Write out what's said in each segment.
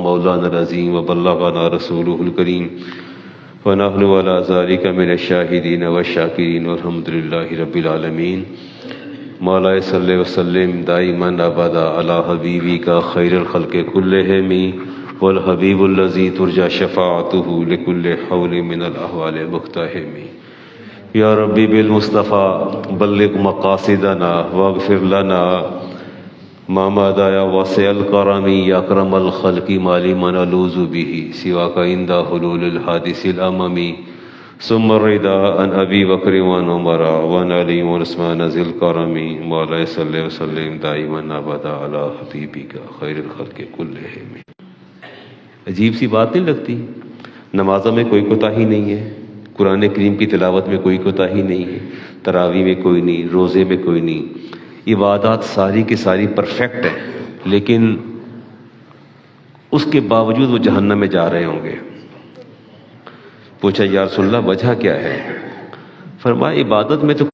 مولانا العظیم وبلغنا رسولہ الکریم ونحن علی ذلک من الشاہدین والشاکرین والحمد للہ رب العالمین۔ مولا صلی وسلم دائما ابدا علی حبیبک خیر الخلق کلہم والحبیب الذی ترجى شفاعته لكل حول من الاحوال مقتحم۔ یا ربی بالمصطفیٰ بلغ مقاصدنا واغفر لنا ما مادا یا واسع الکرم یا اکرم الخلق ما لمن نلوذ به سواک عند حلول الحادث الامم ثم الرضا عن ابی بکر وعن عمر وعن علی وعن عثمان ذی الکرم۔ مولا صلی وسلم دائما ابدا علی حبیبک خیر الخلق کلہم۔ عجیب سی بات نہیں لگتی؟ نمازوں میں کوئی کوتاہی نہیں ہے، قرآن کریم کی تلاوت میں کوئی کوتاہی نہیں ہے، تراویح میں کوئی نہیں، روزے میں کوئی نہیں، عبادات ساری کی ساری پرفیکٹ ہیں، لیکن اس کے باوجود وہ جہنم میں جا رہے ہوں گے۔ پوچھا یا رسول اللہ وجہ کیا ہے؟ فرمایا عبادت میں تو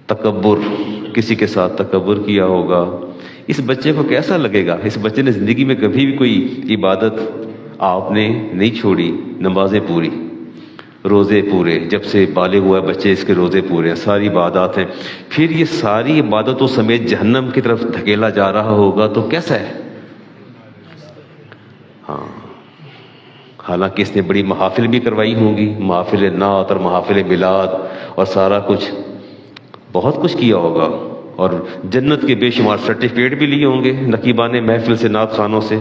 تکبر، کسی کے ساتھ تکبر کیا ہوگا۔ اس بچے کو کیسا لگے گا؟ اس بچے نے زندگی میں کبھی بھی کوئی عبادت آپ نے نہیں چھوڑی، نمازیں پوری، روزے پورے، جب سے بالغ ہوا ہے بچے اس کے روزے پورے ہیں، ساری عبادات ہیں، پھر یہ ساری عبادتوں سمیت جہنم کی طرف دھکیلا جا رہا ہوگا تو کیسا ہے؟ ہاں، حالانکہ اس نے بڑی محافل بھی کروائی ہوں گی، محافل نعت اور محافل میلاد اور سارا کچھ، بہت کچھ کیا ہوگا، اور جنت کے بے شمار سرٹیفکیٹ بھی لیے ہوں گے نقیبان محفل سے، نعت خانوں سے،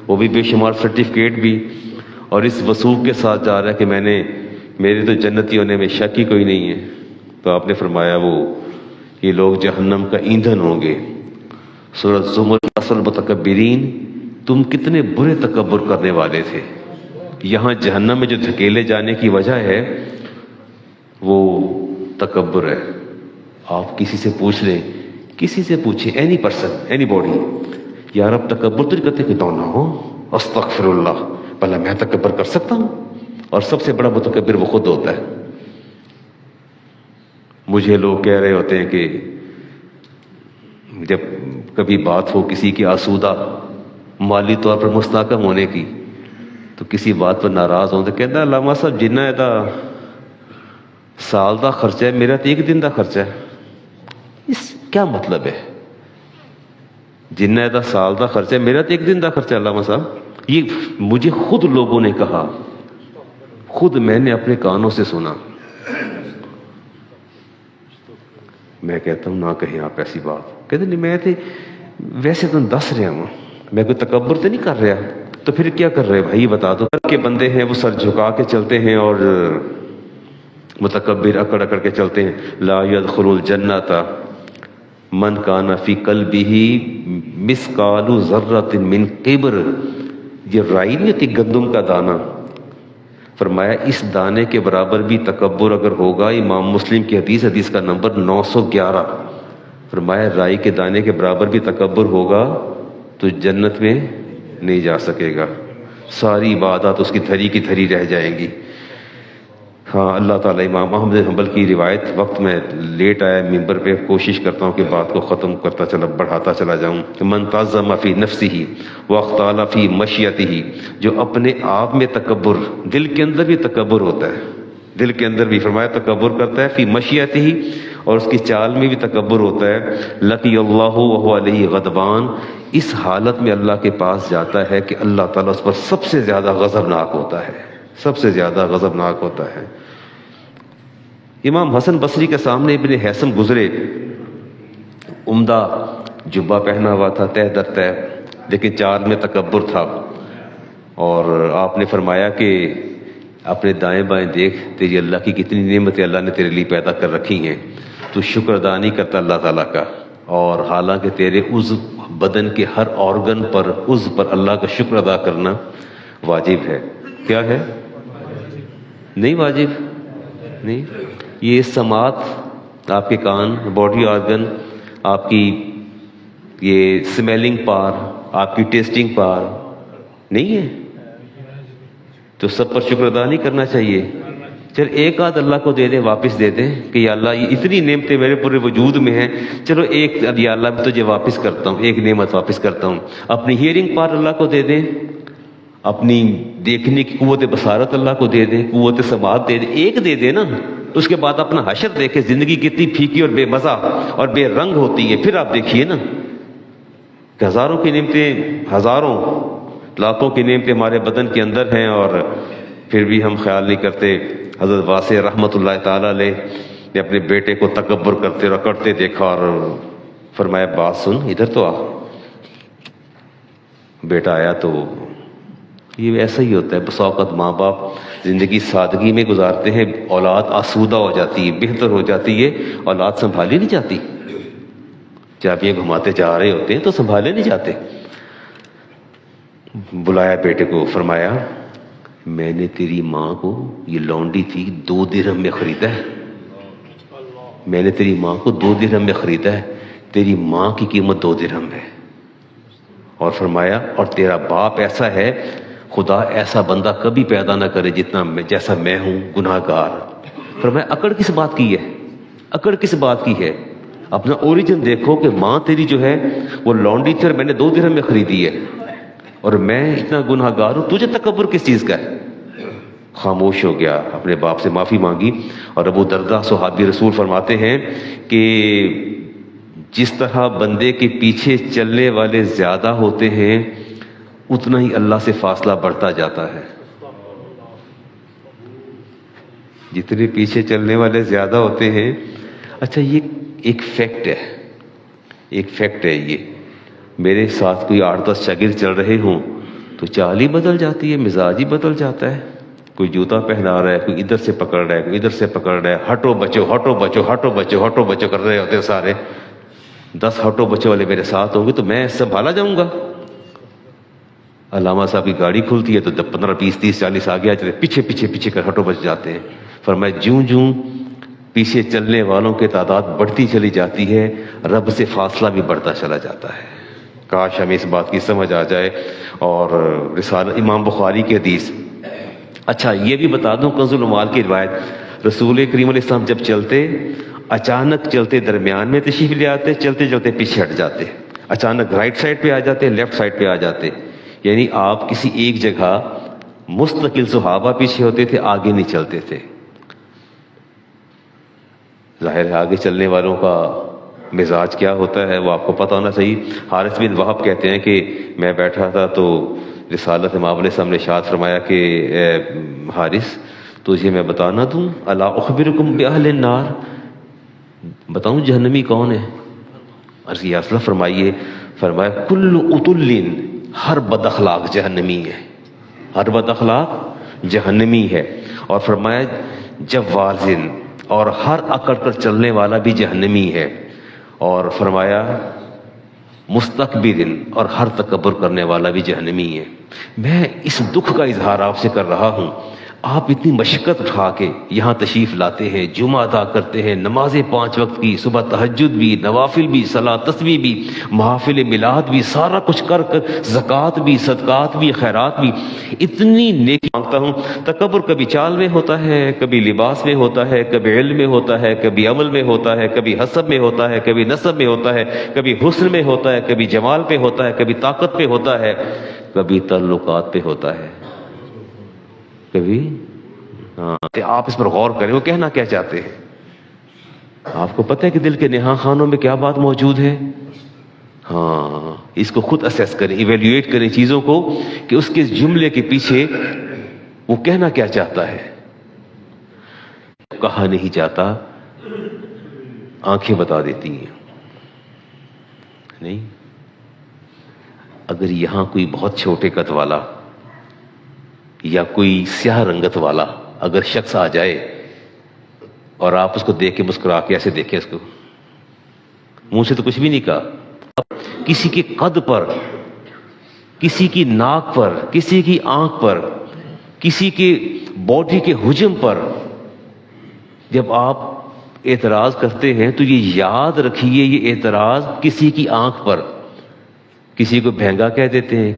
وہ بھی بے شمار سرٹیفکیٹ بھی، اور اس وثوق کے ساتھ جا رہا ہے کہ میرے تو جنتی ہونے میں شک ہی کوئی نہیں ہے۔ تو آپ نے فرمایا یہ لوگ جہنم کا ایندھن ہوں گے۔ سورۃ زمر، اصل متکبرین، تم کتنے برے تکبر کرنے والے تھے۔ یہاں جہنم میں جو دھکیلے جانے کی وجہ ہے وہ تکبر ہے۔ آپ کسی سے پوچھ لیں، کسی سے پوچھیں، اینی پرسن، اینی باڈی، یار اب تکبر تو نہیں کرتے کہ تو نہ ہو، استغفر اللہ، بھلا میں تکبر کر سکتا ہوں؟ اور سب سے بڑا متکبر وہ خود ہوتا ہے۔ مجھے لوگ کہہ رہے ہوتے ہیں کہ جب کبھی بات ہو کسی کی آسودہ مالی طور پر مستحکم ہونے کی، تو کسی بات پر ناراض ہوں تو کہتا ہے علامہ صاحب جنہ دا سال دا خرچہ ہے، میرا تو ایک دن دا خرچہ ہے۔ اس کیا مطلب ہے؟ جنہ دا سال دا خرچہ ہے، میرا تو ایک دن دا خرچہ ہے علامہ صاحب۔ یہ مجھے خود لوگوں نے کہا، خود میں نے اپنے کانوں سے سنا۔ میں کہتا ہوں نہ کہیں آپ ایسی بات۔ کہتے نہیں میں ویسے تو دس رہا ہوں، میں کوئی تکبر تو نہیں کر رہا۔ تو پھر کیا کر رہے بھائی بتا دو؟ کہ بندے ہیں وہ سر جھکا کے چلتے ہیں اور متکبر اکڑ اکڑ کے چلتے ہیں۔ لا يدخل الجنۃ من کان فی قلبہ مثقال ذرۃ من کبر۔ یہ رائی نہیں ہوتی گندم کا دانہ، فرمایا اس دانے کے برابر بھی تکبر اگر ہوگا، امام مسلم کی حدیث کا نمبر 911، فرمایا رائی کے دانے کے برابر بھی تکبر ہوگا تو جنت میں نہیں جا سکے گا، ساری عبادات اس کی دھری کی دھری رہ جائیں گی۔ ہاں اللہ تعالیٰ امام احمد بن حنبل کی روایت، وقت میں لیٹ آیا ممبر پہ، کوشش کرتا ہوں کہ بات کو ختم کرتا چلا بڑھاتا چلا جاؤں۔ من تعظم فی نفسہ واختال فی مشیتہ، جو اپنے آپ میں تکبر، دل کے اندر بھی تکبر ہوتا ہے، دل کے اندر بھی فرمایا تکبر کرتا ہے، فی مشیتہ، اور اس کی چال میں بھی تکبر ہوتا ہے، لقی اللہ وہو علیہ غضبان، اس حالت میں اللہ کے پاس جاتا ہے کہ اللہ تعالیٰ اس پر سب سے زیادہ غضبناک ہوتا ہے، سب سے زیادہ غضبناک ہوتا ہے۔ امام حسن بصری کے سامنے ابن حیثم گزرے، عمدہ جبہ پہنا ہوا تھا تہ در تہ، لیکن چال میں تکبر تھا، اور آپ نے فرمایا کہ اپنے دائیں بائیں دیکھ، تیری اللہ کی کتنی نعمتیں اللہ نے تیرے لیے پیدا کر رکھی ہیں، تو شکر ادا نہیں کرتا اللہ تعالیٰ کا، اور حالانکہ تیرے عضو بدن کے ہر آرگن پر، عضو پر اللہ کا شکر ادا کرنا واجب ہے۔ کیا ہے؟ نہیں واجب نہیں۔ یہ سماعت، آپ کے کان، باڈی آرگن، آپ کی یہ سمیلنگ پار، آپ کی ٹیسٹنگ پار نہیں ہے، تو سب پر شکر ادا نہیں کرنا چاہیے؟ چل ایک آدھ اللہ کو دے دیں، واپس دے دیں کہ یا اللہ یہ اتنی نعمتیں میرے پورے وجود میں ہیں، چلو ایک یا اللہ میں تجھے واپس کرتا ہوں، ایک نعمت واپس کرتا ہوں. اپنی ہیئرنگ پار اللہ کو دے دیں، اپنی دیکھنے کی قوت بصارت اللہ کو دے دیں، قوت سماعت دے دیں، ایک دے دیں نا. اس کے بعد اپنا حشر دیکھیں، زندگی کتنی پھیکی اور بے مزہ اور بے رنگ ہوتی ہے. پھر آپ دیکھیے نا کہ ہزاروں کی نعمتیں، ہزاروں لاکھوں کی نعمتیں ہمارے بدن کے اندر ہیں، اور پھر بھی ہم خیال نہیں کرتے. حضرت واسع رحمۃ اللہ تعالیٰ علیہ نے اپنے بیٹے کو تکبر کرتے رکڑتے دیکھا اور فرمایا بات سن، ادھر تو آ. بیٹا آیا تو یہ ایسا ہی ہوتا ہے. بس اوقات ماں باپ زندگی سادگی میں گزارتے ہیں، اولاد آسودہ ہو جاتی ہے، بہتر ہو جاتی ہے، اولاد سنبھالی نہیں جاتی. جب یہ گھماتے جا رہے ہوتے ہیں تو سنبھالے نہیں جاتے. بلایا بیٹے کو، فرمایا میں نے تیری ماں کو، یہ لونڈی تھی، 2 درہم میں خریدا ہے. میں نے تیری ماں کو 2 درہم میں خریدا ہے، تیری ماں کی قیمت 2 درہم ہے. اور فرمایا اور تیرا باپ ایسا ہے، خدا ایسا بندہ کبھی پیدا نہ کرے جیسا میں ہوں، گناہ گار. فرمایا اکڑ کس بات کی ہے؟ اکڑ کس بات کی ہے؟ اپنا اوریجن دیکھو کہ ماں تیری جو ہے وہ لونڈی تھی اور میں نے 2 درہم میں خریدی ہے، اور میں اتنا گناہ گار ہوں، تجھے تکبر کس چیز کا ہے؟ خاموش ہو گیا، اپنے باپ سے معافی مانگی. اور ابو درداء صحابی رسول فرماتے ہیں کہ جس طرح بندے کے پیچھے چلنے والے زیادہ ہوتے ہیں اتنا ہی اللہ سے فاصلہ بڑھتا جاتا ہے. جتنے پیچھے چلنے والے زیادہ ہوتے ہیں. اچھا یہ ایک فیکٹ ہے، ایک فیکٹ ہے. یہ میرے ساتھ کوئی 8-10 شاگرد چل رہے ہوں تو چال ہی بدل جاتی ہے، مزاج ہی بدل جاتا ہے. کوئی جوتا پہنا رہا ہے، کوئی ادھر سے پکڑ رہا ہے، کوئی ادھر سے پکڑ رہا ہے. ہٹو بچو، ہٹو بچو، ہٹو بچو، ہٹو بچو کر رہے ہوتے ہیں سارے. 10 ہٹو بچے والے میرے ساتھ ہوں گے تو میں سنبھالا جاؤں گا. علامہ صاحب کی گاڑی کھلتی ہے تو 15 20 30 40 آگے آ جاتے، پیچھے پیچھے پیچھے کر ہٹو بچ جاتے ہیں. فرمایا جوں جوں پیچھے چلنے والوں کی تعداد بڑھتی چلی جاتی ہے، رب سے فاصلہ بھی بڑھتا چلا جاتا ہے. کاش ہمیں اس بات کی سمجھ آ جائے. اور رسالہ امام بخاری کی حدیث. اچھا یہ بھی بتا دوں کنز الاموال کی روایت، رسول کریم علیہ السلام جب چلتے اچانک چلتے درمیان میں تشریف لے آتے، چلتے چلتے پیچھے ہٹ جاتے، اچانک رائٹ سائڈ پہ آ جاتے، لیفٹ سائڈ پہ آ جاتے. یعنی آپ کسی ایک جگہ مستقل صحابہ پیچھے ہوتے تھے، آگے نہیں چلتے تھے. ظاہر ہے آگے چلنے والوں کا مزاج کیا ہوتا ہے وہ آپ کو پتہ ہونا چاہیے. حارث بن وہب کہتے ہیں کہ میں بیٹھا تھا تو رسالت امام علیہ السلام نے ارشاد فرمایا کہ اے حارث تجھے میں بتانا دوں، الا اخبرکم باہل النار، بتاؤں جہنمی کون ہے؟ عرض یا رسول اللہ فرمائیے. فرمایا کل اتل، ہر بد اخلاق جہنمی ہے، ہر بد اخلاق جہنمی ہے. اور فرمایا جوازن، اور ہر اکڑ کر چلنے والا بھی جہنمی ہے. اور فرمایا مستکبرن، اور ہر تکبر کرنے والا بھی جہنمی ہے. میں اس دکھ کا اظہار آپ سے کر رہا ہوں. آپ اتنی مشقت اٹھا کے یہاں تشریف لاتے ہیں، جمعہ ادا کرتے ہیں، نمازیں 5 وقت کی، صبح تہجد بھی، نوافل بھی، صلاۃ تسبیح بھی، محافل میلاد بھی، سارا کچھ کر زکوٰۃ بھی، صدقات بھی، خیرات بھی، اتنی نیکی مانگتا ہوں. تکبر کبھی چال میں ہوتا ہے، کبھی لباس میں ہوتا ہے، کبھی علم میں ہوتا ہے، کبھی عمل میں ہوتا ہے، کبھی حسب میں ہوتا ہے، کبھی نسب میں ہوتا ہے، کبھی حسن میں ہوتا ہے، کبھی جمال پہ ہوتا ہے، کبھی طاقت پہ ہوتا ہے، کبھی تعلقات پہ ہوتا ہے، کبھی آپ اس پر غور کریں وہ کہنا کیا چاہتے ہیں. آپ کو پتہ ہے کہ دل کے نہاں خانوں میں کیا بات موجود ہے؟ ہاں اس کو خود اسیس کریں، ایویلیویٹ کریں چیزوں کو کہ اس کے جملے کے پیچھے وہ کہنا کیا چاہتا ہے. کہا نہیں جاتا، آنکھیں بتا دیتی ہیں. نہیں اگر یہاں کوئی بہت چھوٹے قد والا یا کوئی سیاہ رنگت والا اگر شخص آ جائے اور آپ اس کو دیکھ کے مسکرا کے ایسے دیکھیں، اس کو منہ سے تو کچھ بھی نہیں کہا، کسی کے قد پر، کسی کی ناک پر، کسی کی آنکھ پر، کسی کے باڈی کے حجم پر جب آپ اعتراض کرتے ہیں تو یہ یاد رکھیے یہ اعتراض کسی کی آنکھ پر، کسی کو بھینگا کہہ دیتے ہیں،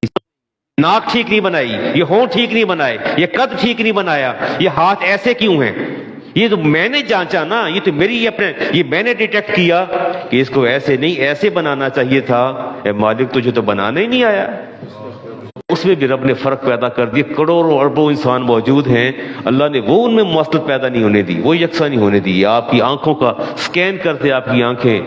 ناک ٹھیک نہیں بنائی، یہ ہونٹ ٹھیک نہیں بنائے، یہ قد ٹھیک نہیں بنایا، یہ ہاتھ ایسے کیوں ہیں؟ یہ تو میں نے جانچا نا، یہ تو میری یہ میں نے ڈیٹیکٹ کیا کہ اس کو ایسے نہیں ایسے بنانا چاہیے تھا۔ اے مالک تجھے تو بنانا ہی نہیں آیا۔ اس میں بھی رب نے فرق پیدا کر دی۔ کروڑوں اربوں انسان موجود ہیں، اللہ نے وہ ان میں مواصلت پیدا نہیں ہونے دی، وہ یکساں نہیں ہونے دی۔ آپ کی آنکھوں کا سکین کرتے آپ کی آنکھیں،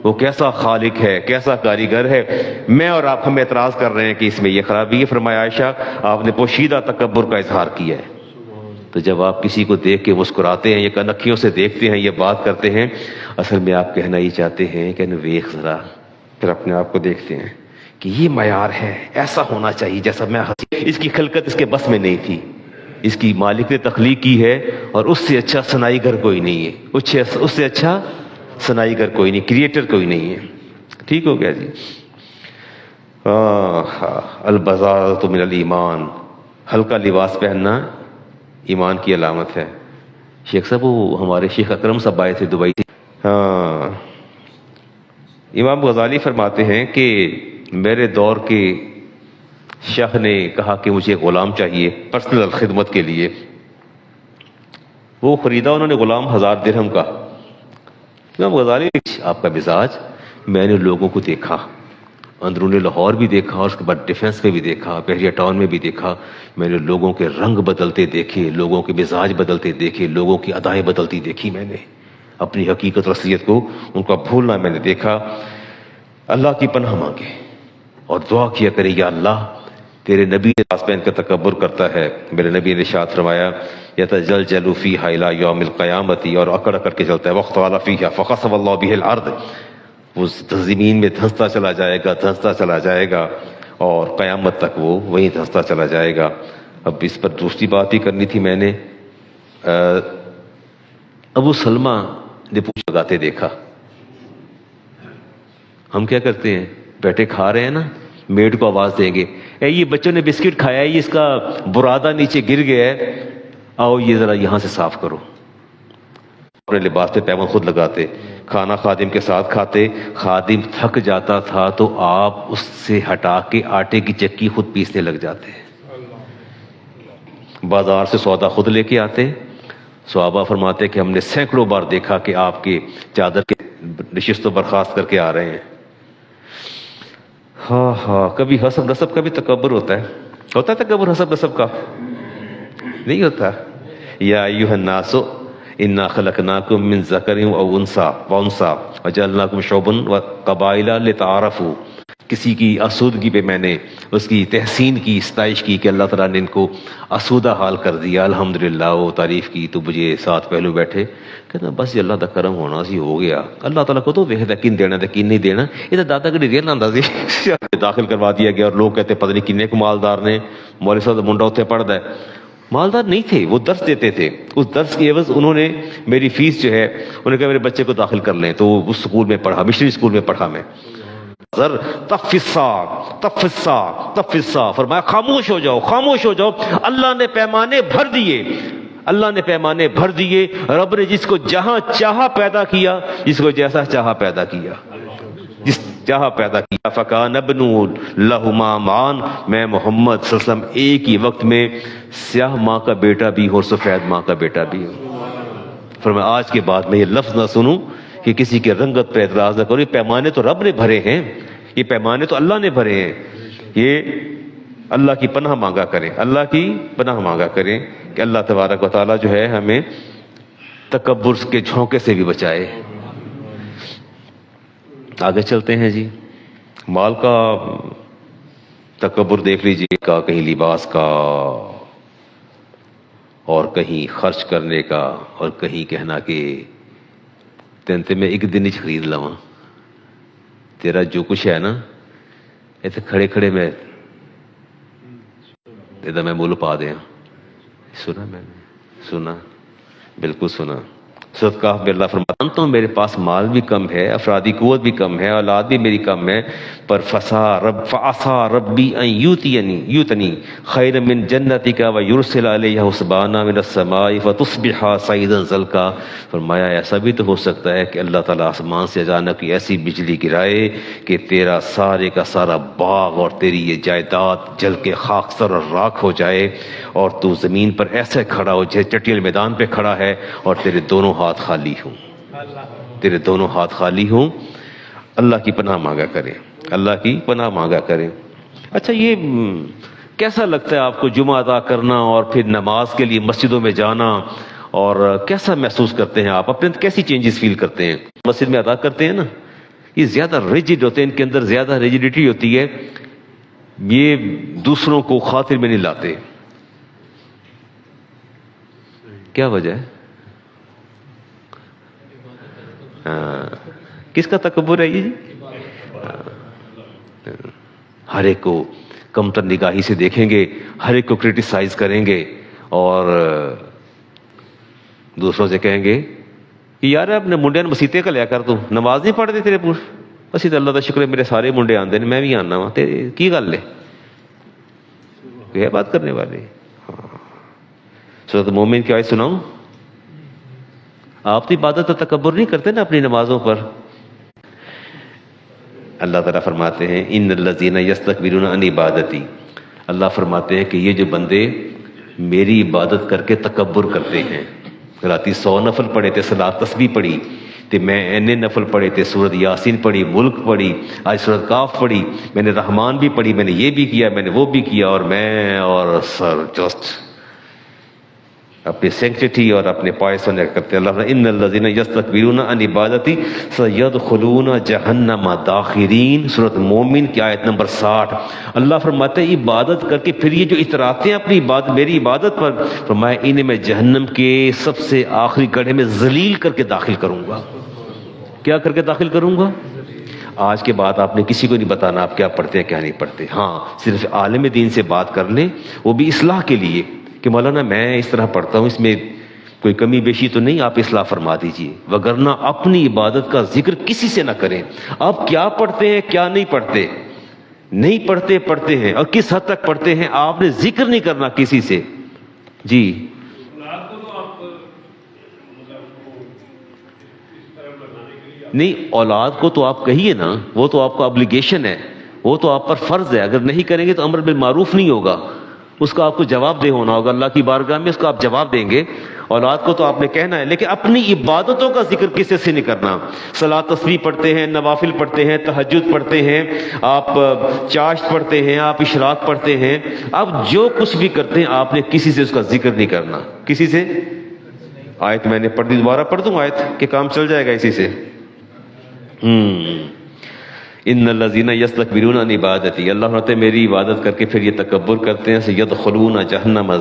وہ کیسا خالق ہے، کیسا کاریگر ہے۔ میں اور آپ ہم اعتراض کر رہے ہیں کہ اس میں یہ خرابی ہے۔ فرمایا عائشہ آپ نے پوشیدہ تکبر کا اظہار کیا ہے۔ تو جب آپ کسی کو دیکھ کے مسکراتے ہیں، یہ کنکھیوں سے دیکھتے ہیں، یہ بات کرتے ہیں، اصل میں آپ کہنا یہ چاہتے ہیں کہ ویخ ذرا، پھر اپنے آپ کو دیکھتے ہیں کہ یہ معیار ہے، ایسا ہونا چاہیے جیسا میں۔ اس کی خلقت اس کے بس میں نہیں تھی، اس کی مالک نے تخلیق کی ہے، اور اس سے اچھا صنائی گر کوئی نہیں ہے، اس سے اچھا صنائی گر کوئی نہیں، کریٹر کوئی نہیں ہے۔ ٹھیک ہو گیا جی۔ البذارۃ من الایمان، ہلکا لباس پہننا ایمان کی علامت ہے۔ شیخ صاحب وہ ہمارے شیخ اکرم صاحب آئے تھے دبئی سے۔ امام غزالی فرماتے ہیں کہ میرے دور کے شیخ نے کہا کہ مجھے غلام چاہیے پرسنل خدمت کے لیے۔ وہ خریدا انہوں نے غلام 1000 درہم کا۔ امام غزالی آپ کا مزاج، میں نے لوگوں کو دیکھا، اندرون لاہور بھی دیکھا اور اس کے بعد ڈیفنس میں بھی دیکھا، بحریہ ٹاؤن میں بھی دیکھا۔ میں نے لوگوں کے رنگ بدلتے دیکھے، لوگوں کے مزاج بدلتے دیکھے، لوگوں کی ادائیں بدلتی دیکھی۔ میں نے اپنی حقیقت اور اصلیت کو ان کا بھولنا میں نے دیکھا۔ اللہ کی پناہ مانگے اور دعا کیا کرے، یا اللہ تیرے نبی لباس پہن کر تکبر کرتا ہے۔ میرے نبی نے ارشاد فرمایا یتجلجل فیہا الی یوم القیامت، اور اکڑ اکڑ کے چلتا ہے، وقت والا فیہا فخسف اللہ بہ الارض، وہ زمین میں دھنستا چلا جائے گا، دھنستا چلا جائے گا، اور قیامت تک وہ وہیں دھنستا چلا جائے گا۔ اب اس پر دوسری بات بھی کرنی تھی میں نے۔ ابو سلمہ نے پوچھ لگاتے دیکھا۔ ہم کیا کرتے ہیں، بیٹھے کھا رہے ہیں نا، میڈ کو آواز دیں گے، اے یہ بچوں نے بسکٹ کھایا ہے، یہ اس کا برادہ نیچے گر گیا ہے، آؤ یہ ذرا یہاں سے صاف کرو۔ اپنے لباس پہ پیمن خود لگاتے، کھانا خادم کے ساتھ کھاتے، خادم تھک جاتا تھا تو آپ اس سے ہٹا کے آٹے کی چکی خود پیسنے لگ جاتے، بازار سے سودا خود لے کے آتے۔ صحابہ فرماتے کہ ہم نے سینکڑوں بار دیکھا کہ آپ کے چادر کے نشست و برخاست کر کے آ رہے ہیں۔ ہاں کبھی حسب نسب کا بھی تکبر ہوتا ہے تکبر حسب نسب کا نہیں ہوتا۔ یا ایھا الناس انا خلقناکم من ذکر و انثی وجعلناکم شعوبا وقبائل لتعارفوا، کسی کی آسودگی پہ میں نے اس کی تحسین کی، ستائش کی کہ اللہ تعالیٰ نے ان کو آسودہ حال کر دیا، الحمدللہ، وہ تعریف کی تو مجھے ساتھ پہلو بیٹھے کہنا بس اللہ دا کرم ہونا سی ہو گیا، اللہ تعالیٰ کو تو ویکھدا کن دینا تے کن نہیں دینا، یہ تو دادا گڈی ریل آندا سی۔ داخل کروا دیا گیا اور لوگ کہتے پتہ نہیں کنے کو مالدار نے، مولوی صاحب دا منڈا اتنے پڑھدا ہے۔ مالدار نہیں تھے، وہ درس دیتے تھے، اس درس کی عوض انہوں نے میری فیس جو ہے انہوں نے کہا میرے بچے کو داخل کر لیں، تو اس سکول میں پڑھا، مشنری سکول میں پڑھا میں۔ تفسا فرمایا خاموش ہو جاؤ، خاموش ہو جاؤ، اللہ نے پیمانے بھر دیے، اللہ نے پیمانے بھر دیے۔ رب نے جس کو جہاں چاہا پیدا کیا، جس کو جیسا چاہا پیدا کیا، جس چاہا پیدا کیا۔ فکان ابن لہما مان، میں محمد صلی اللہ علیہ وسلم ایک ہی وقت میں سیاہ ماں کا بیٹا بھی ہوں اور سفید ماں کا بیٹا بھی ہوں۔ فرمایا آج کے بعد میں یہ لفظ نہ سنوں کہ کسی کے رنگت پہ اعتراض نہ کرو، یہ پیمانے تو رب نے بھرے ہیں، یہ پیمانے تو اللہ نے بھرے ہیں۔ یہ اللہ کی پناہ مانگا کریں، اللہ کی پناہ مانگا کریں کہ اللہ تبارک و تعالیٰ جو ہے ہمیں تکبر کے جھونکے سے بھی بچائے۔ آگے چلتے ہیں جی۔ مال کا تکبر دیکھ لیجیے کا، کہیں لباس کا اور کہیں خرچ کرنے کا، اور کہیں کہنا کہ تینتے میں ایک دن ہی خرید لواں، تیرا جو کچھ ہے نا ایسے کھڑے کھڑے میں میں مول پا دیا۔ سنا میں نے، سنا، بالکل سنا۔ سورۃ کہف میں اللہ فرماتا ہوں میرے پاس مال بھی کم ہے، افرادی قوت بھی کم ہے، اولاد بھی میری کم ہے، پر فعسیٰ ربی ان یؤتنی خیرا من جنتک ویرسل علیہا حسبانا من السماء فتصبح صعیدا زلقا۔ فرمایا ایسا بھی تو ہو سکتا ہے کہ اللہ تعالیٰ آسمان سے اچانک ایسی بجلی گرائے کہ تیرا سارے کا سارا باغ اور تیری یہ جائیداد جل کے خاکستر اور راکھ ہو جائے، اور تو زمین پر ایسے کھڑا ہو جیسے چٹیل میدان پہ کھڑا ہے اور تیرے دونوں ہاتھ خالی ہوں، تیرے دونوں ہاتھ خالی ہوں۔ اللہ کی پناہ مانگا کریں، اللہ کی پناہ مانگا کریں۔ اچھا یہ کیسا لگتا ہے آپ کو جمعہ ادا کرنا اور پھر نماز کے لیے مسجدوں میں جانا، اور کیسا محسوس کرتے ہیں آپ؟ اپنے کیسی چینجز فیل کرتے ہیں؟ مسجد میں ادا کرتے ہیں نا، یہ زیادہ ریجڈ ہوتے ہیں، ان کے اندر زیادہ ریجڈیٹی ہوتی ہے، یہ دوسروں کو خاطر میں نہیں لاتے۔ کیا وجہ ہے؟ کس کا تکبر ہے یہ؟ ہر ایک کو کمتر نگاہی سے دیکھیں گے، ہر ایک کو کرٹیسائز کریں گے، اور دوسروں سے کہیں گے کہ یار اپنے منڈے مسیطے کا لیا کر، تو نماز نہیں پڑھتے تیرے پور بس اللہ کا شکر ہے میرے سارے منڈے آندے نے، میں بھی آنا وا، تیرے کی گل ہے؟ یہ بات کرنے والے۔ سورۃ مومن کی آیت سناؤں؟ آپ تو عبادت و تکبر نہیں کرتے نا اپنی نمازوں پر۔ اللہ تعالیٰ فرماتے ہیں ان الذین یستکبرون عن عبادتی، اللہ فرماتے ہیں کہ یہ جو بندے میری عبادت کر کے تکبر کرتے ہیں، راتی 100 نفل پڑھے تھے، صلاۃ تسبیح پڑھی تے، میں اینے نفل پڑھے تھے، سورۃ یاسین پڑھی، ملک پڑھی، آج سورۃ کاف پڑھی، میں نے رحمان بھی پڑھی، میں نے یہ بھی کیا، میں نے وہ بھی کیا، اور میں اور سر جسٹ اپنی سینکٹیٹی اور اپنے پائس ہونے کرتے ہیں۔ اللہ ان الذین یستکبرون عن عبادتی سیدخلون جہنم داخرین، سورۃ مومن کی آیت نمبر 60۔ اللہ فرماتے ہیں عبادت کر کے پھر یہ جو اتراتے ہیں اپنی عبادت، میری عبادت پر، فرمایا انہیں میں جہنم کے سب سے آخری گڑھے میں ذلیل کر کے داخل کروں گا۔ کیا کر کے داخل کروں گا؟ آج کے بعد آپ نے کسی کو نہیں بتانا آپ کیا پڑھتے ہیں کیا نہیں پڑھتے، ہاں صرف عالم دین سے بات کر لیں، وہ بھی اصلاح کے لیے کہ مولانا میں اس طرح پڑھتا ہوں، اس میں کوئی کمی بیشی تو نہیں، آپ اصلاح فرما دیجئے، وگرنہ اپنی عبادت کا ذکر کسی سے نہ کریں۔ آپ کیا پڑھتے ہیں کیا نہیں پڑھتے، نہیں پڑھتے پڑھتے ہیں، اور کس حد تک پڑھتے ہیں آپ نے ذکر نہیں کرنا کسی سے۔ جی نہیں، اولاد کو تو آپ کہیے نا، وہ تو آپ کا ابلیگیشن ہے، وہ تو آپ پر فرض ہے، اگر نہیں کریں گے تو امر بالمعروف نہیں ہوگا، اس کا آپ کو جواب دہ ہونا ہوگا اللہ کی بارگاہ میں، اس کا آپ جواب دیں گے۔ اولاد کو تو آپ نے کہنا ہے، لیکن اپنی عبادتوں کا ذکر کسی سے نہیں کرنا۔ صلاۃ تسبیح پڑھتے ہیں، نوافل پڑھتے ہیں، تہجد پڑھتے ہیں، آپ چاشت پڑھتے ہیں، آپ اشراق پڑھتے ہیں، آپ جو کچھ بھی کرتے ہیں آپ نے کسی سے اس کا ذکر نہیں کرنا، کسی سے۔ آیت میں نے پڑھ دی، دوبارہ پڑھ دوں آیت کہ کام چل جائے گا اسی سے۔ ان الذین یستکبرون عن عبادتی، اللہ فرماتے ہیں میری عبادت کر کے پھر یہ تکبر کرتے ہیں، سیدخلون جہنم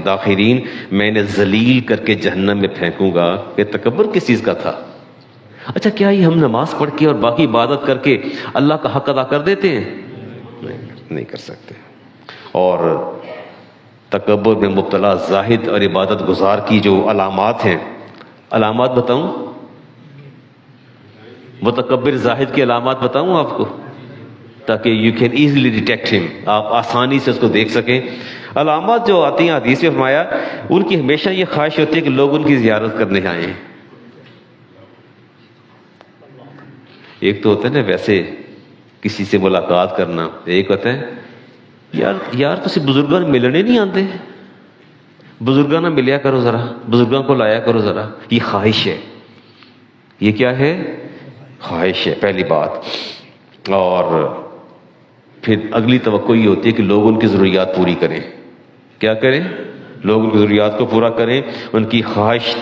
داخرین، میں انہیں ذلیل کر کے جہنم میں پھینکوں گا۔ کہ تکبر کس چیز کا تھا؟ اچھا کیا یہ ہم نماز پڑھ کے اور باقی عبادت کر کے اللہ کا حق ادا کر دیتے ہیں؟ نہیں کر سکتے۔ اور تکبر میں مبتلا زاہد اور عبادت گزار کی جو علامات ہیں، علامات بتاؤں؟ متکبر زاہد کی علامات بتاؤں آپ کو، تاکہ یو کین ایزیلی ڈیٹیکٹ ہم، آپ آسانی سے اس کو دیکھ سکیں۔ علامات جو آتی ہیں حدیث میں فرمایا، ان کی ہمیشہ یہ خواہش ہوتی ہے کہ لوگ ان کی زیارت کرنے آئیں۔ ایک تو ہوتا ہے نا ویسے کسی سے ملاقات کرنا، ایک ہوتا ہے یار تسی بزرگاں ملنے نہیں آتے، بزرگاں نہ ملیا کرو ذرا، بزرگاں کو لایا کرو ذرا، یہ خواہش ہے۔ یہ کیا ہے؟ خواہش ہے، پہلی بات۔ اور پھر اگلی توقع یہ ہوتی ہے کہ لوگ ان کی ضروریات پوری کریں۔ کیا کریں؟ لوگ ان کی ضروریات کو پورا کریں، ان کی خواہش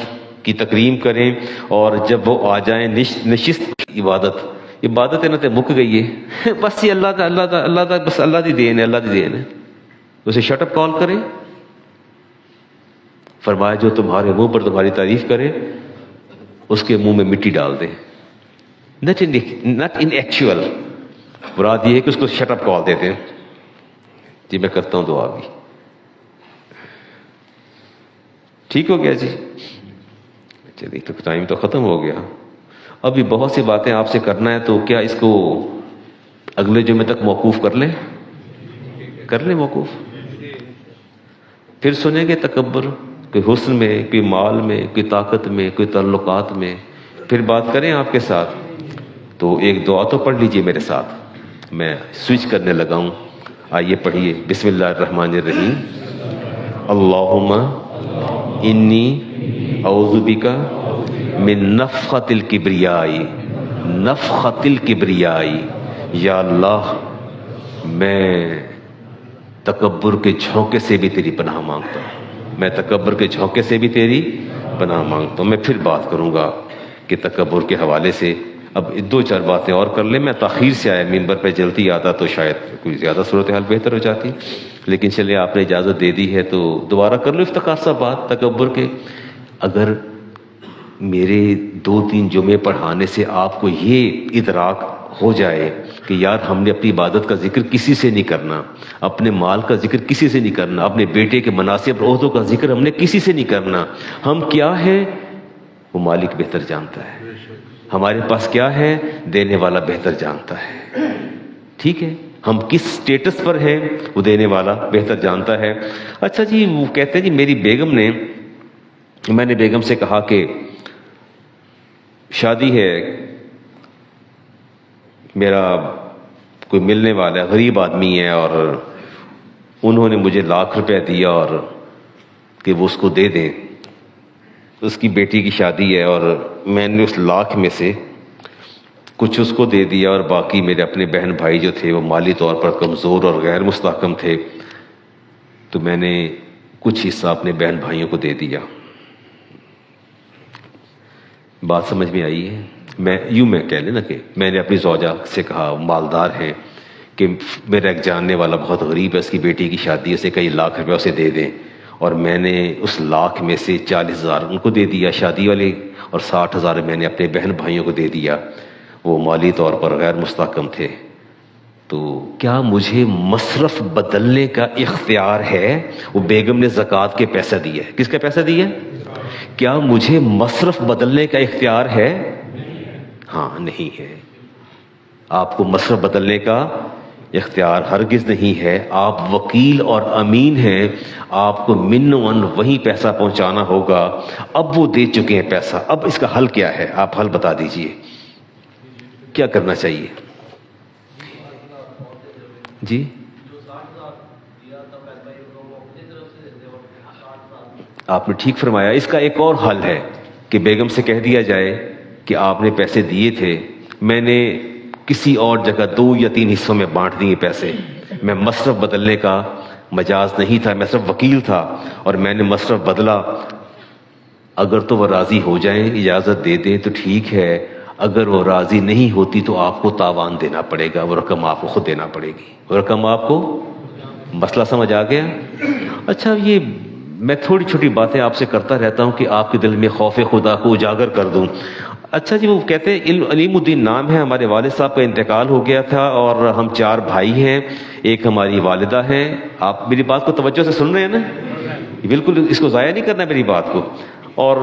کی تکریم کریں، اور جب وہ آ جائیں نشست عبادت ہے نا تے مک گئی ہے، بس یہ اللہ دا بس اللہ دی دین ہے، اللہ دی دین ہے، اسے شٹ اپ کال کریں۔ فرمایا جو تمہارے منہ پر تمہاری تعریف کرے اس کے منہ میں مٹی ڈال دیں، نٹ ان ایکچوئل، مراد یہ ہے کہ اس کو شٹ اپ کال دیتے ہیں۔ جی میں کرتا ہوں دعا بھی، ٹھیک ہو گیا جی۔ چلیے تو ٹائم تو ختم ہو گیا. ابھی بہت سی باتیں آپ سے کرنا ہے، تو کیا اس کو اگلے جمعے تک موقوف کر لیں موقوف. پھر سنیں گے تکبر، کوئی حسن میں، کوئی مال میں، کوئی طاقت میں، کوئی تعلقات میں، پھر بات کریں آپ کے ساتھ. تو ایک دعا تو پڑھ لیجئے میرے ساتھ، میں سوئچ کرنے لگا ہوں. آئیے پڑھیے. بسم اللہ الرحمن الرحیم. اللہم انی اعوذ بک من نفخۃ الکبریاء. نفخۃ الکبریاء. یا اللہ میں تکبر کے جھونکے سے بھی تیری پناہ مانگتا ہوں. میں تکبر کے جھونکے سے بھی تیری پناہ مانگتا ہوں. میں پھر بات کروں گا کہ تکبر کے حوالے سے اب 2-4 باتیں اور کر لیں. میں تاخیر سے آیا، منبر پہ جلدی آتا تو شاید کوئی زیادہ صورتحال بہتر ہو جاتی، لیکن چلے آپ نے اجازت دے دی ہے تو دوبارہ کر لو افتخار سا بات تکبر کے. اگر میرے 2-3 جمعے پڑھانے سے آپ کو یہ ادراک ہو جائے کہ یار ہم نے اپنی عبادت کا ذکر کسی سے نہیں کرنا، اپنے مال کا ذکر کسی سے نہیں کرنا، اپنے بیٹے کے مناسب عہدوں کا ذکر ہم نے کسی سے نہیں کرنا، ہم کیا ہے وہ مالک بہتر جانتا ہے. ہمارے پاس کیا ہے دینے والا بہتر جانتا ہے. ٹھیک ہے، ہم کس سٹیٹس پر ہیں وہ دینے والا بہتر جانتا ہے. اچھا جی، وہ کہتے ہیں جی میری بیگم نے، میں نے بیگم سے کہا کہ شادی ہے، میرا کوئی ملنے والا ہے، غریب آدمی ہے، اور انہوں نے مجھے ₹1,00,000 دیا اور کہ وہ اس کو دے دیں. اس کی بیٹی کی شادی ہے اور میں نے اس 1,00,000 میں سے کچھ اس کو دے دیا، اور باقی میرے اپنے بہن بھائی جو تھے وہ مالی طور پر کمزور اور غیر مستحکم تھے، تو میں نے کچھ حصہ اپنے بہن بھائیوں کو دے دیا. بات سمجھ میں آئی ہے؟ میں کہہ لینا کہ میں نے اپنی زوجہ سے کہا، مالدار ہیں، کہ میرا ایک جاننے والا بہت غریب ہے، اس کی بیٹی کی شادی ہے، اسے کئی ₹1,00,000 اسے دے دیں. اور میں نے اس 1,00,000 میں سے 40,000 ان کو دے دیا شادی والے، اور 60,000 میں نے اپنے بہن بھائیوں کو دے دیا، وہ مالی طور پر غیر مستحکم تھے. تو کیا مجھے مصرف بدلنے کا اختیار ہے؟ وہ بیگم نے زکوٰۃ کے پیسہ دیا ہے. کس کا پیسہ دیا؟ کیا مجھے مصرف بدلنے کا اختیار ہے؟ ہاں، نہیں ہے. آپ کو مصرف بدلنے کا اختیار ہرگز نہیں ہے. آپ وکیل اور امین ہیں، آپ کو منوً وہیں پیسہ پہنچانا ہوگا. اب وہ دے چکے ہیں پیسہ، اب اس کا حل کیا ہے؟ آپ حل بتا دیجئے، کیا کرنا چاہیے؟ جی آپ نے ٹھیک فرمایا. اس کا ایک اور حل ہے کہ بیگم سے کہہ دیا جائے کہ آپ نے پیسے دیے تھے، میں نے کسی اور جگہ 2 یا 3 حصوں میں بانٹ دیے پیسے. میں مصرف بدلنے کا مجاز نہیں تھا، میں صرف وکیل تھا اور میں نے مصرف بدلا. اگر تو وہ راضی ہو جائیں، اجازت دے دیں تو ٹھیک ہے، اگر وہ راضی نہیں ہوتی تو آپ کو تاوان دینا پڑے گا، وہ رقم آپ کو خود دینا پڑے گی. وہ رقم آپ کو، مسئلہ سمجھ آ گیا؟ اچھا، یہ میں تھوڑی چھوٹی باتیں آپ سے کرتا رہتا ہوں کہ آپ کے دل میں خوف خدا کو اجاگر کر دوں. اچھا جی، وہ کہتے ہیں علیم الدین نام ہے، ہمارے والد صاحب کا انتقال ہو گیا تھا اور ہم 4 بھائی ہیں، ایک ہماری والدہ ہیں. آپ میری بات کو توجہ سے سن رہے ہیں نا؟ بالکل اس کو ضائع نہیں کرنا میری بات کو. اور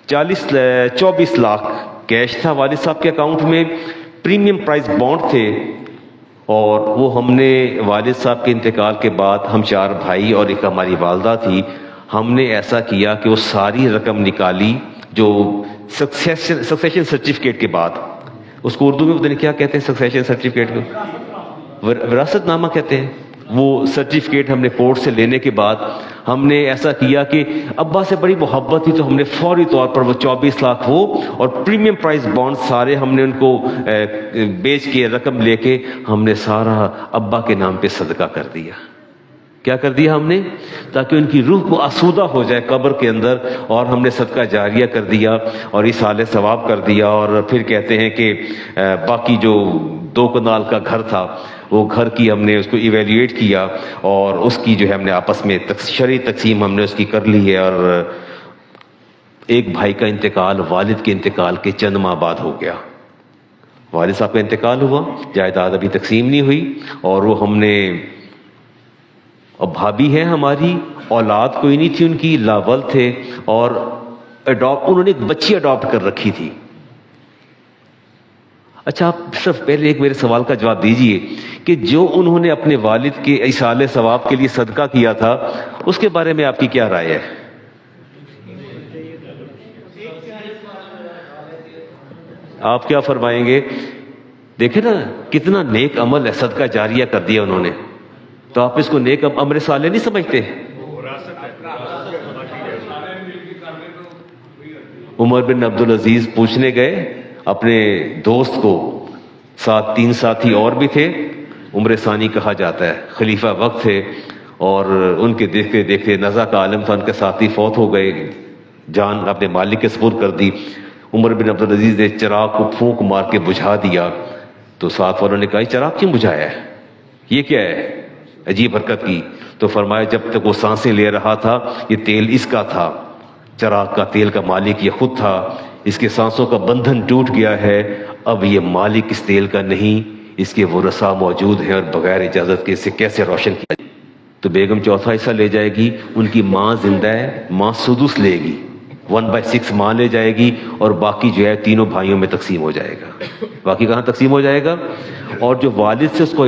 24 لاکھ کیش تھا والد صاحب کے اکاؤنٹ میں، پریمیم پرائز بانڈ تھے، اور وہ ہم نے والد صاحب کے انتقال کے بعد، ہم 4 بھائی اور ایک ہماری والدہ تھی، ہم نے ایسا کیا کہ وہ ساری رقم نکالی جو سکسیشن سرٹیفکیٹ کے بعد، اس کو اردو میں پتہ نہیں کیا کہتے ہیں، سکسیشن سرٹیفکیٹ کو وراثت نامہ کہتے ہیں. وہ سرٹیفکیٹ ہم نے کورٹ سے لینے کے بعد ہم نے ایسا کیا کہ ابا سے بڑی محبت تھی، تو ہم نے فوری طور پر وہ 24 لاکھ وہ اور پریمیم پرائز بانڈ سارے ہم نے ان کو بیچ کے رقم لے کے ہم نے سارا ابا کے نام پہ صدقہ کر دیا. کیا کر دیا ہم نے؟ تاکہ ان کی روح کو آسودہ ہو جائے قبر کے اندر، اور ہم نے صدقہ جاریہ کر دیا اور ایصال ثواب کر دیا. اور پھر کہتے ہیں کہ باقی جو 2 کنال کا گھر تھا، وہ گھر کی ہم نے اس کو ایویلیویٹ کیا اور اس کی جو ہے ہم نے آپس میں شرعی تقسیم ہم نے اس کی کر لی ہے. اور ایک بھائی کا انتقال والد کے انتقال کے چند ماہ بعد ہو گیا. والد صاحب کا انتقال ہوا، جائیداد ابھی تقسیم نہیں ہوئی، اور وہ ہم نے، اور بھابھی ہے ہماری، اولاد کوئی نہیں تھی ان کی، لاول تھے، اور انہوں نے ایک بچی اڈاپٹ کر رکھی تھی. اچھا آپ صرف پہلے ایک میرے سوال کا جواب دیجئے کہ جو انہوں نے اپنے والد کے ایصال ثواب کے لیے صدقہ کیا تھا اس کے بارے میں آپ کی کیا رائے ہے؟ آپ کیا فرمائیں گے؟ دیکھیں نا کتنا نیک عمل ہے، صدقہ جاریہ کر دیا انہوں نے، تو آپ اس کو نیک امر صالح نہیں سمجھتے؟ عمر بن عبدالعزیز پوچھنے گئے اپنے دوست کو، ساتھ 3 ساتھی اور بھی تھے، عمر ثانی کہا جاتا ہے، خلیفہ وقت تھے، اور ان کے دیکھتے دیکھتے نزع کا عالم تھا، ان کے ساتھی فوت ہو گئے، جان اپنے مالک کے سپرد کر دی. عمر بن عبدالعزیز نے چراغ کو پھونک مار کے بجھا دیا، تو ساتھ والوں نے کہا یہ چراغ کیوں بجھایا ہے، یہ کیا ہے، عجیب حرکت کی. تو فرمایا جب تک وہ سانسیں لے رہا تھا یہ تیل اس کا تھا، چراغ کا تیل کا مالک یہ خود تھا، اس کے سانسوں کا بندھن ٹوٹ گیا ہے، اب یہ مالک اس تیل کا نہیں، اس کے ورثاء موجود ہیں اور بغیر اجازت کے اسے کیسے روشن کیا جائے. تو بیگم چوتھا حصہ لے جائے گی، ان کی ماں زندہ ہے، ماں سدس لے گی، 1/6 ماں لے جائے گی، اور باقی جو ہے تینوں بھائیوں میں تقسیم ہو جائے گا. باقی کہاں تقسیم ہو جائے گا؟ اور جو والد سے اس کو